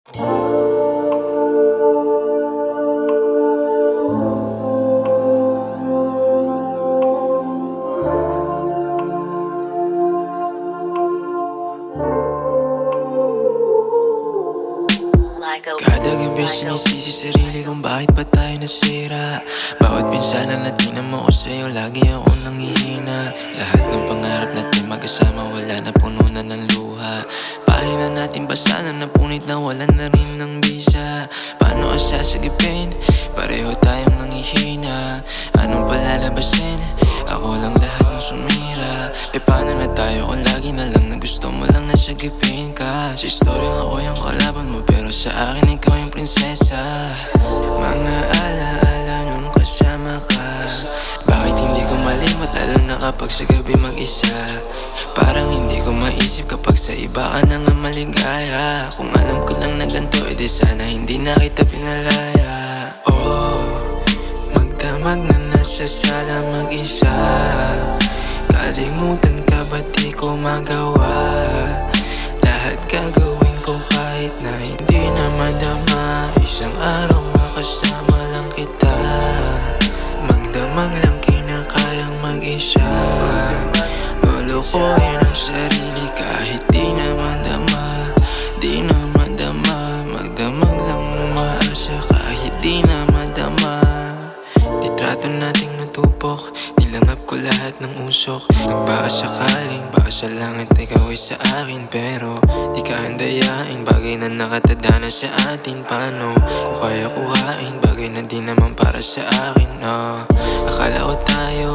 Kada gabi sinisisi sarili kung bakit ba tayo nasira. Bawat pinsala na tinamo ko sa'yo, lagi ako nanghihina. Lahat ng pangarap natin magkasama, wala na, puno na ng luha. Pahina natin basa na napunit na wala na rin ng bisa. Paano ka sasagipin? Pareho tayong nanghihina. Anong palalabasin? Ako lang lahat ng sumira. E paano na tayo kung lagi na lang na gusto mo lang nasagipin ka? Sa istorya ako yung kalaban mo, pero sa akin ikaw yung prinsesa. Mga alaala nung kasama ka, bakit hindi ko malimot, lalo na kapag sa gabi mag-isa? Parang hindi ko maisip kapag sa iba ka na nga maligaya. Kung alam ko lang na ganito, edi sana hindi na kita pinalaya. Oh, magdamag na nasa sala mag-isa. Kalimutan ka ba't di ko magawa? Lahat gagawin ko kahit na hindi na madama. Isang araw makasama lang kita. Magdamag lang kinakayang mag-isa. Lulukoyin ang sarili kahit di na madama. Di na madama. Magdamag lang umaasa kahit di na madama. Litrato nating natupok, nilangap ko lahat ng usok. Nagbaka sakaling, baka sa langit ikaw ay sa akin, pero di ka handayain. Bagay na nakatadana sa atin, paano ko kaya kuhain? Bagay na di naman para sa akin, Akala ko tayo,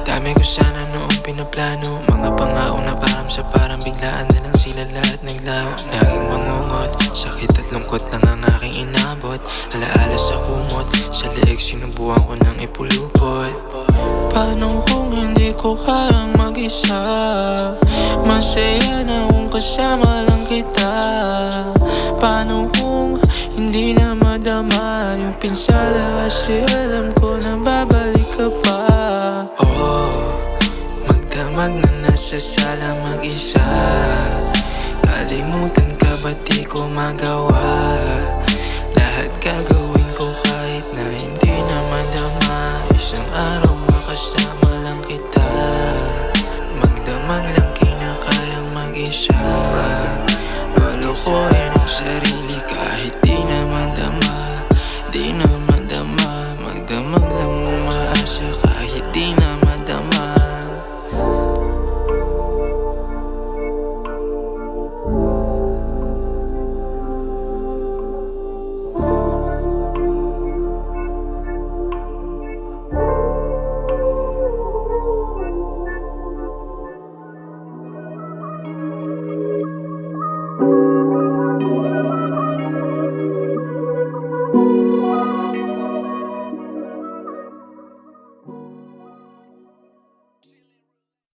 dami ko sana noong pinaplano. Mga pangako na parang sa parang biglaan na lang sila lahat naglaho. Naging bangungot, sakit at lungkot lang ang aking inabot. Alaala sa kumot, sa leeg sinubukan ko nang ipulupot. Paano kung hindi ko kayang mag-isa? Masaya na kung kasama lang kita. Paano kung hindi na madama yung pinsala, kasi alam ko na babalik ka pa. Oh, magdamag na nasa sala mag-isa. Kalimutan ka ba't di ko magawa? Lahat gagawin